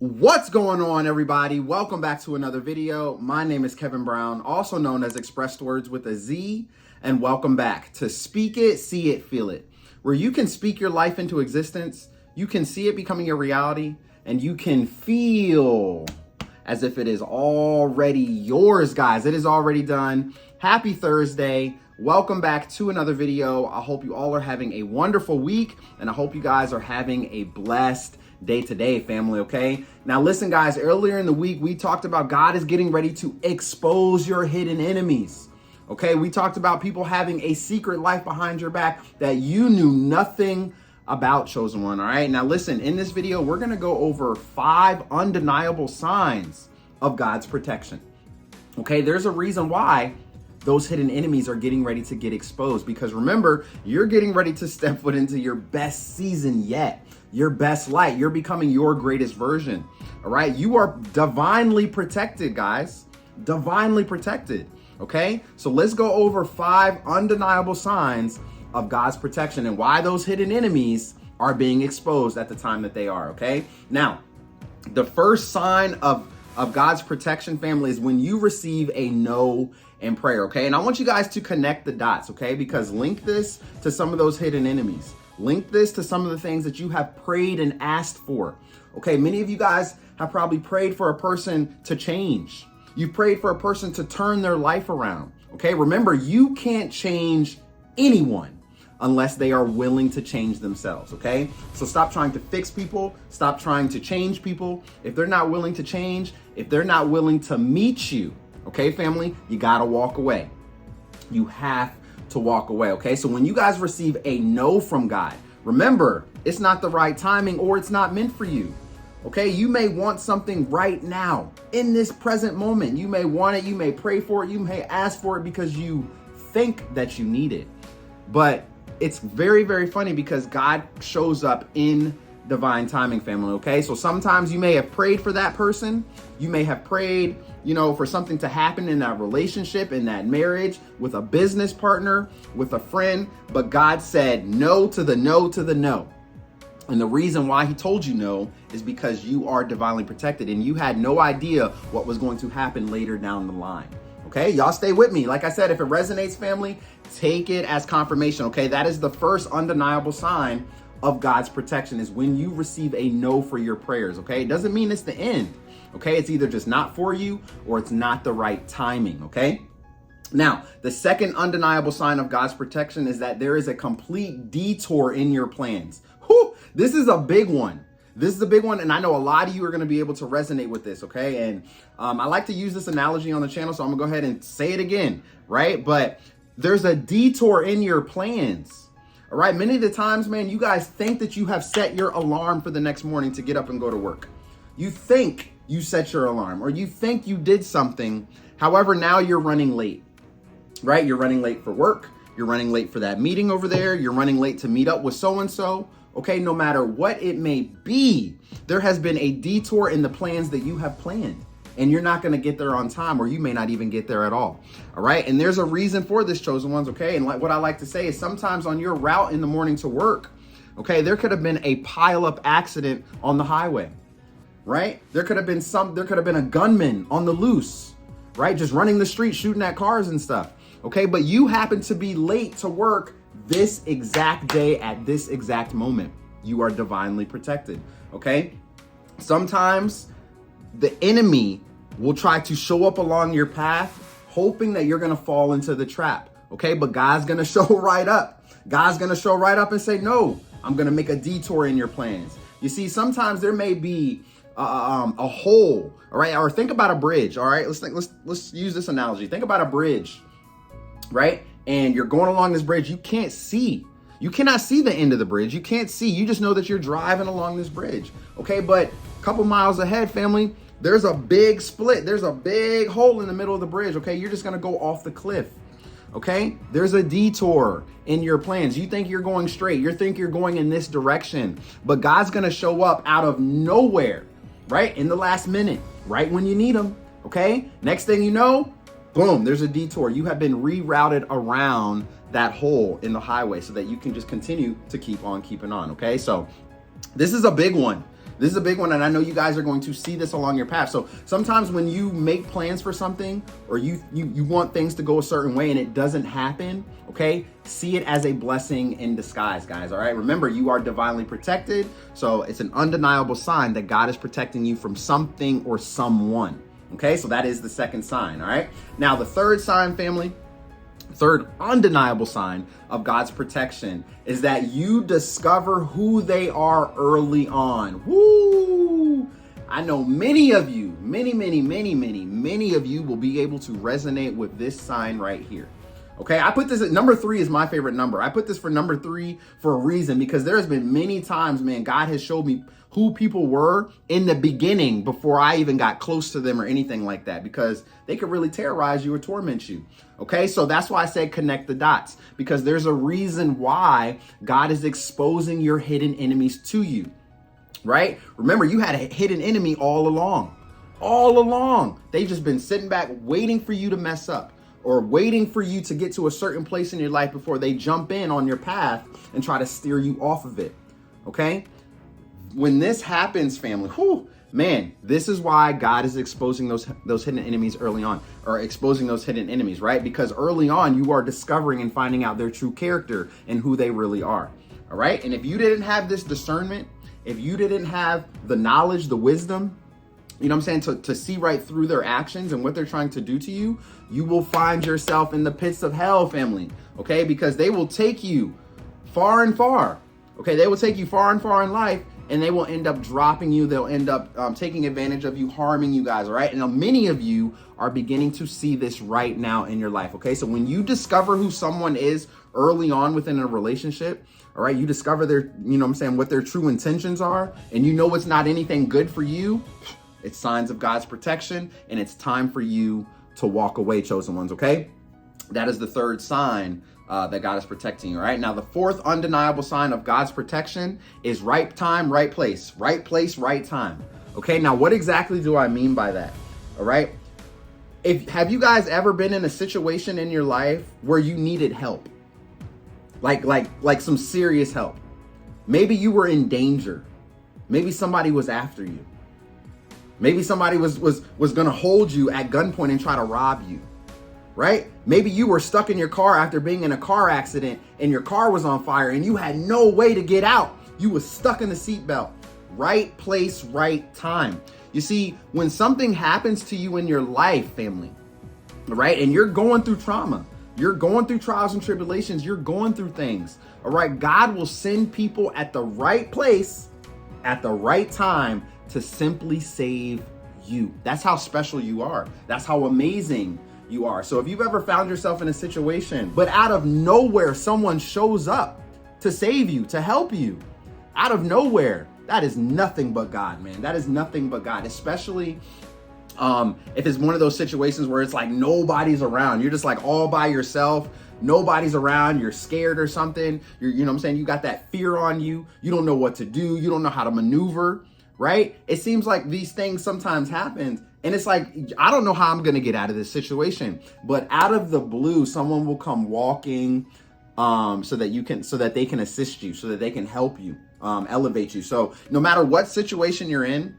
What's going on, everybody? Welcome back to another video. My name is Kevin Brown, also known as ExpressedWordz with a Z, and welcome back to Speak It, See It, Feel It, where you can speak your life into existence, you can see it becoming a reality, and you can feel as if it is already yours, guys. It is already done. Happy Thursday. Welcome back to another video. I hope you all are having a wonderful week, and I hope you guys are having a blessed day-to-day, family, okay? Now listen, guys, earlier in the week, we talked about God is getting ready to expose your hidden enemies, okay? We talked about people having a secret life behind your back that you knew nothing about, chosen one, all right? Now listen, in this video, we're gonna go over 5 undeniable signs of God's protection, okay? There's a reason why those hidden enemies are getting ready to get exposed, because remember, you're getting ready to step foot into your best season yet. Your best light. You're becoming your greatest version. All right. You are divinely protected, guys. Divinely protected. Okay. So let's go over 5 undeniable signs of God's protection and why those hidden enemies are being exposed at the time that they are. Okay. Now, the first sign of God's protection, family, is when you receive a no in prayer. Okay. And I want you guys to connect the dots. Okay. Because link this to some of those hidden enemies. Link this to some of the things that you have prayed and asked for. Okay, many of you guys have probably prayed for a person to change. You've prayed for a person to turn their life around. Okay, remember, you can't change anyone unless they are willing to change themselves. Okay, so stop trying to fix people. Stop trying to change people. If they're not willing to change, if they're not willing to meet you, okay, family, you gotta walk away. You have to walk away. Okay, so when you guys receive a no from God, remember, it's not the right timing or it's not meant for you. Okay, you may want something right now in this present moment. You may want it, you may pray for it, you may ask for it because you think that you need it. But it's very, very funny because God shows up in divine timing, family. Okay, so sometimes you may have prayed for that person. You may have prayed, for something to happen in that relationship, in that marriage, with a business partner, with a friend, but God said no to the no to the no. And the reason why he told you no is because you are divinely protected and you had no idea what was going to happen later down the line. Okay, y'all stay with me. Like I said, if it resonates, family, take it as confirmation. Okay, that is the first undeniable sign of God's protection, is when you receive a no for your prayers. Okay, it doesn't mean it's the end. Okay, it's either just not for you or it's not the right timing. Okay, now the second undeniable sign of God's protection is that there is a complete detour in your plans. Whew, this is a big one. This is a big one, and I know a lot of you are going to be able to resonate with this. Okay, and I like to use this analogy on the channel, so I'm gonna go ahead and say it again, right? But there's a detour in your plans. All right, many of the times, man, you guys think that you have set your alarm for the next morning to get up and go to work. You think you set your alarm, or you think you did something. However, now you're running late, right? You're running late for work. You're running late for that meeting over there. You're running late to meet up with so-and-so. Okay, no matter what it may be, there has been a detour in the plans that you have planned, and you're not going to get there on time, or you may not even get there at all. All right. And there's a reason for this, chosen ones. Okay. And what I like to say is sometimes on your route in the morning to work, okay, there could have been a pile-up accident on the highway, right? There could have been a gunman on the loose, right? Just running the street, shooting at cars and stuff. Okay. But you happen to be late to work this exact day at this exact moment. You are divinely protected. Okay. Sometimes the enemy will try to show up along your path, hoping that you're going to fall into the trap. Okay. But God's going to show right up. God's going to show right up and say, no, I'm going to make a detour in your plans. You see, sometimes there may be a hole. All right. Or think about a bridge. All right. Let's use this analogy. Think about a bridge, right? And you're going along this bridge. You can't see. You cannot see the end of the bridge. You can't see. You just know that you're driving along this bridge. Okay. But a couple miles ahead, family, there's a big split. There's a big hole in the middle of the bridge. Okay. You're just going to go off the cliff. Okay. There's a detour in your plans. You think you're going straight. You think you're going in this direction, but God's going to show up out of nowhere, right? In the last minute, right when you need him. Okay. Next thing you know, boom, there's a detour. You have been rerouted around that hole in the highway so that you can just continue to keep on keeping on. Okay. So this is a big one. This is a big one, and I know you guys are going to see this along your path. So sometimes when you make plans for something, or you want things to go a certain way and it doesn't happen, okay, see it as a blessing in disguise, guys, all right? Remember, you are divinely protected, so it's an undeniable sign that God is protecting you from something or someone, okay? So that is the second sign, all right? Now, the third sign, family, third undeniable sign of God's protection is that you discover who they are early on. Woo! I know many of you, many of you will be able to resonate with this sign right here. Okay, I put this at number 3 is my favorite number. I put this for number 3 for a reason, because there's been many times, man, God has showed me who people were in the beginning before I even got close to them or anything like that, because they could really terrorize you or torment you. Okay, so that's why I said connect the dots, because there's a reason why God is exposing your hidden enemies to you, right? Remember, you had a hidden enemy all along. All along. They've just been sitting back waiting for you to mess up, or waiting for you to get to a certain place in your life before they jump in on your path and try to steer you off of it, okay? When this happens, family, man, this is why God is exposing those hidden enemies early on, or exposing those hidden enemies, right? Because early on, you are discovering and finding out their true character and who they really are, all right? And if you didn't have this discernment, if you didn't have the knowledge, the wisdom, you know what I'm saying, to see right through their actions and what they're trying to do to you, you will find yourself in the pits of hell, family, okay? Because they will take you far and far, okay? They will take you far and far in life, and they will end up dropping you. They'll end up taking advantage of you, harming you guys, all right? And many of you are beginning to see this right now in your life, okay? So when you discover who someone is early on within a relationship, all right, you discover their, you know what I'm saying, what their true intentions are, and you know it's not anything good for you, it's signs of God's protection, and it's time for you to walk away, chosen ones, okay? That is the third sign that God is protecting you, all right? Now, the fourth undeniable sign of God's protection is right time, right place, right time, okay? Now, what exactly do I mean by that, all right? Have you guys ever been in a situation in your life where you needed help? Like some serious help? Maybe you were in danger. Maybe somebody was after you. Maybe somebody was gonna hold you at gunpoint and try to rob you, right? Maybe you were stuck in your car after being in a car accident and your car was on fire and you had no way to get out. You were stuck in the seatbelt. Right place, right time. You see, when something happens to you in your life, family, right, and you're going through trauma, you're going through trials and tribulations, you're going through things, all right, God will send people at the right place at the right time to simply save you. That's how special you are. That's how amazing you are. So if you've ever found yourself in a situation, but out of nowhere, someone shows up to save you, to help you, out of nowhere, that is nothing but God, man. That is nothing but God, especially if it's one of those situations where it's like nobody's around. You're just like all by yourself. Nobody's around. You're scared or something. You know what I'm saying? You got that fear on you. You don't know what to do. You don't know how to maneuver, right? It seems like these things sometimes happen. And it's like, I don't know how I'm going to get out of this situation. But out of the blue, someone will come walking so that they can assist you, so that they can help you, elevate you. So no matter what situation you're in,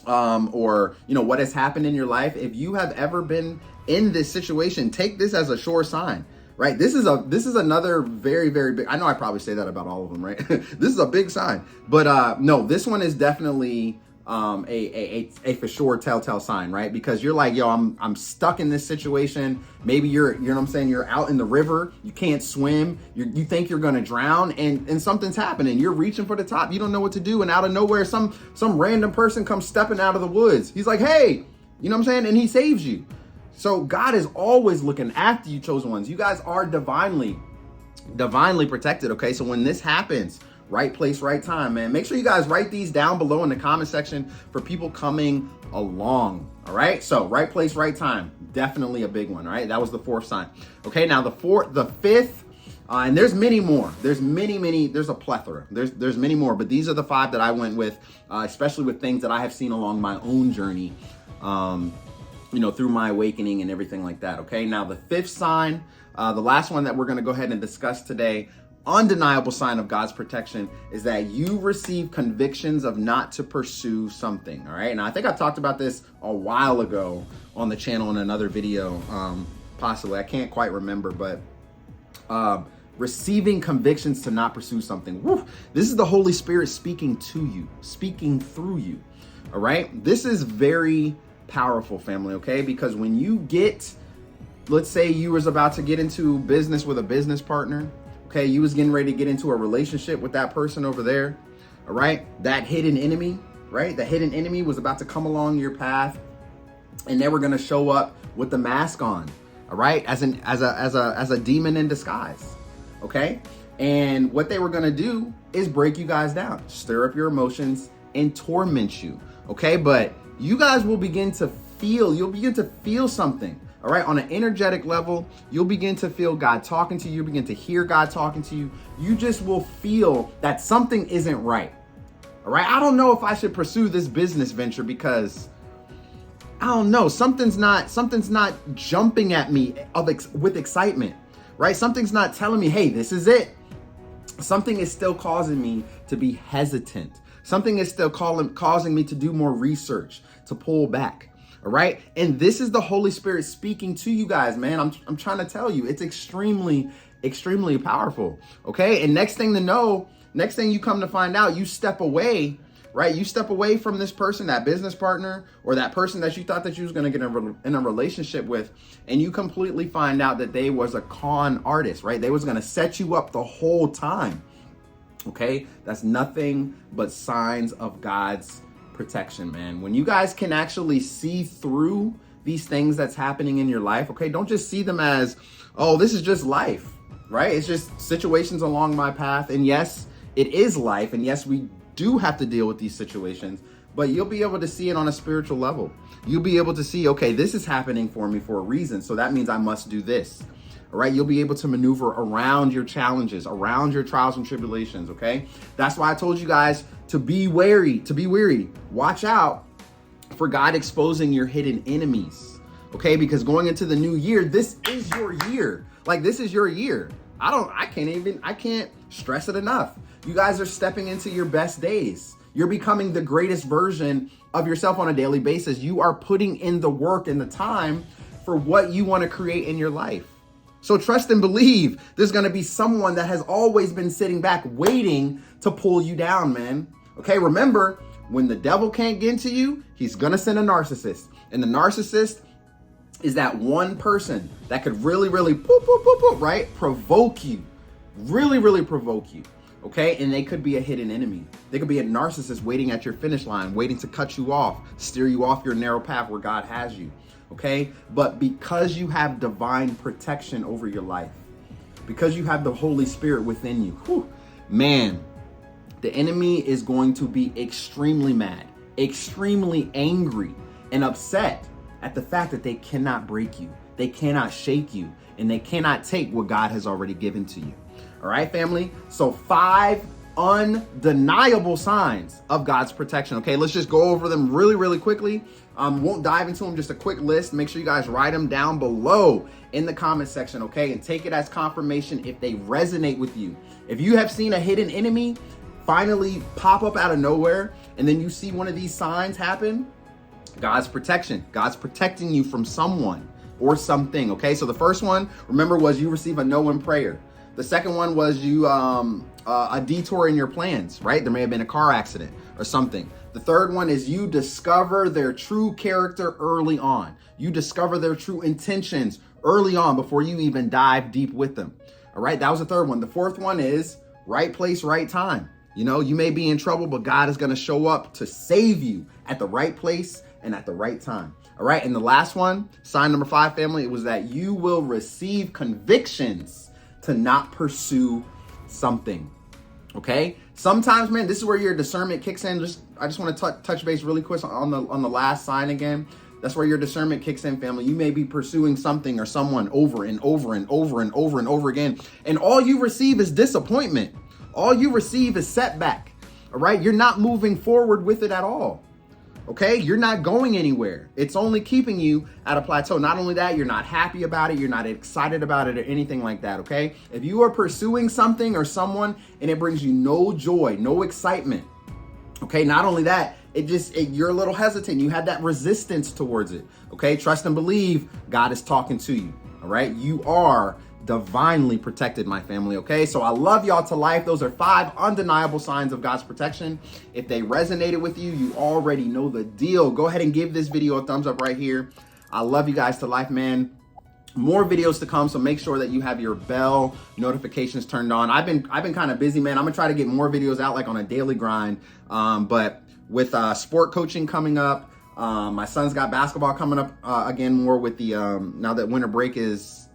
or you know what has happened in your life, if you have ever been in this situation, take this as a sure sign, right? This is another very, very big, I know I probably say that about all of them, right? This is a big sign, but no, this one is definitely a for sure telltale sign, right? Because you're like, yo, I'm stuck in this situation. Maybe you know what I'm saying, you're out in the river, you can't swim, you think you're gonna drown, and something's happening. You're reaching for the top, you don't know what to do, and out of nowhere, some random person comes stepping out of the woods. He's like, hey, you know what I'm saying, and he saves you. So God is always looking after you, chosen ones. You guys are divinely protected, okay? So when this happens, right place, right time, man. Make sure you guys write these down below in the comment section for people coming along, all right? So right place, right time, definitely a big one, all right? That was the fourth sign. Okay, now the fifth, and there's many more. There's a plethora. There's many more, but these are the 5 that I went with, especially with things that I have seen along my own journey, you know, through my awakening and everything like that, okay? Now the fifth sign, the last one that we're gonna go ahead and discuss today, undeniable sign of God's protection is that you receive convictions of not to pursue something. All right. And I think I talked about this a while ago on the channel in another video. Possibly, I can't quite remember, but receiving convictions to not pursue something. Woo, this is the Holy Spirit speaking to you, speaking through you. All right. This is very powerful, family. Okay. Because when you get, let's say you was about to get into business with a business partner. Okay, you was getting ready to get into a relationship with that person over there, all right? That hidden enemy, right? The hidden enemy was about to come along your path, and they were gonna show up with the mask on, all right? As a demon in disguise, okay? And what they were gonna do is break you guys down, stir up your emotions, and torment you, okay? But you guys will begin to feel, you'll begin to feel something. All right, on an energetic level, you'll begin to feel God talking to you, begin to hear God talking to you. You just will feel that something isn't right. All right, I don't know if I should pursue this business venture because I don't know, something's not jumping at me with excitement, right? Something's not telling me, hey, this is it. Something is still causing me to be hesitant. Something is still causing me to do more research, to pull back. All right. And this is the Holy Spirit speaking to you guys, man. I'm trying to tell you, it's extremely, extremely powerful. Okay. And next thing you come to find out, you step away, right? You step away from this person, that business partner, or that person that you thought that you was going to get in a relationship with. And you completely find out that they was a con artist, right? They was going to set you up the whole time. Okay. That's nothing but signs of God's protection, man. When you guys can actually see through these things that's happening in your life, okay, don't just see them as, oh, this is just life, right? It's just situations along my path. And yes, it is life. And yes, we do have to deal with these situations, but you'll be able to see it on a spiritual level. You'll be able to see, okay, this is happening for me for a reason. So that means I must do this. All right. You'll be able to maneuver around your challenges, around your trials and tribulations. Okay. That's why I told you guys to be wary, Watch out for God exposing your hidden enemies. Okay. Because going into the new year, this is your year. Like, this is your year. I can't stress it enough. You guys are stepping into your best days. You're becoming the greatest version of yourself on a daily basis. You are putting in the work and the time for what you want to create in your life. So trust and believe there's going to be someone that has always been sitting back waiting to pull you down, man. Okay, remember, when the devil can't get into you, he's going to send a narcissist. And the narcissist is that one person that could really, right? Provoke you. Really provoke you. Okay, and they could be a hidden enemy. They could be a narcissist waiting at your finish line, waiting to cut you off, steer you off your narrow path where God has you. Okay, but because you have divine protection over your life, because you have the Holy Spirit within you, man, the enemy is going to be extremely mad, extremely angry, and upset at the fact that they cannot break you, they cannot shake you, and they cannot take what God has already given to you. All right, family. So 5 undeniable signs of God's protection. Okay, let's just go over them really quickly. Won't dive into them, just a quick list. Make sure you guys write them down below in the comment section, okay? And take it as confirmation if they resonate with you. If you have seen a hidden enemy finally pop up out of nowhere, and then you see one of these signs happen, God's protection. God's protecting you from someone or something, okay? So the first one, remember, was you receive a no in prayer. The second one was you a detour in your plans, right? There may have been a car accident or something. The third one is you discover their true character early on. You discover their true intentions early on before you even dive deep with them. All right, that was the third one. The fourth one is right place, right time. You know, you may be in trouble, but God is going to show up to save you at the right place and at the right time. All right, and the last one, sign number 5, family, it was that you will receive convictions to not pursue something. Okay, sometimes, man, this is where your discernment kicks in. I just want to touch base really quick on the last sign again. That's where your discernment kicks in, family. You may be pursuing something or someone over and over again, and all you receive is disappointment. All you receive is setback. All right, you're not moving forward with it at all. Okay, you're not going anywhere. It's only keeping you at a plateau. Not only that, you're not happy about it, you're not excited about it or anything like that, okay? If you are pursuing something or someone and it brings you no joy, no excitement, okay, not only that, you're a little hesitant. You had that resistance towards it, okay? Trust and believe God is talking to you, all right? You are divinely protected, my family, okay? So I love y'all to life. Those are 5 undeniable signs of God's protection. If they resonated with you, you already know the deal. Go ahead and give this video a thumbs up right here. I love you guys to life, man. More videos to come, so make sure that you have your bell notifications turned on. I've been kind of busy, man. I'm gonna try to get more videos out like on a daily grind. But with sport coaching coming up, my son's got basketball coming up again more with the now that winter break is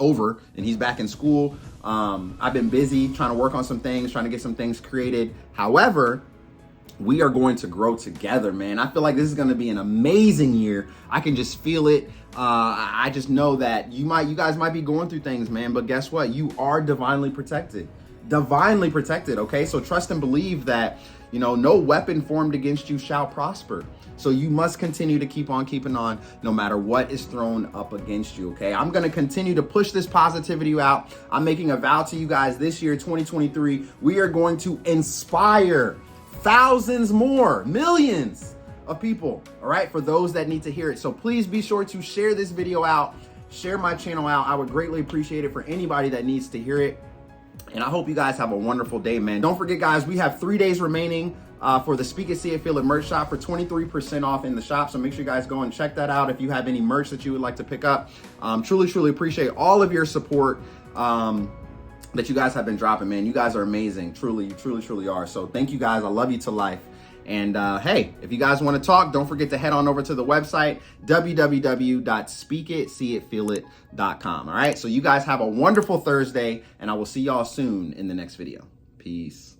over and he's back in school. I've been busy trying to work on some things, trying to get some things created. However, we are going to grow together, man. I feel like this is going to be an amazing year. I can just feel it. I just know that you guys might be going through things, man, but guess what? You are divinely protected. Divinely protected, okay? So trust and believe that, no weapon formed against you shall prosper. So you must continue to keep on keeping on no matter what is thrown up against you, okay? I'm going to continue to push this positivity out. I'm making a vow to you guys this year, 2023. We are going to inspire thousands more, millions of people, all right, for those that need to hear it. So please be sure to share this video out, share my channel out. I would greatly appreciate it for anybody that needs to hear it. And I hope you guys have a wonderful day, man. Don't forget, guys, we have 3 days remaining for the Speak It, See It, Feel It merch shop for 23% off in the shop. So make sure you guys go and check that out if you have any merch that you would like to pick up. Truly appreciate all of your support that you guys have been dropping, man. You guys are amazing. Truly are. So thank you guys. I love you to life. And hey, if you guys want to talk, don't forget to head on over to the website, www.speakitseeitfeelit.com. All right. So you guys have a wonderful Thursday, and I will see y'all soon in the next video. Peace.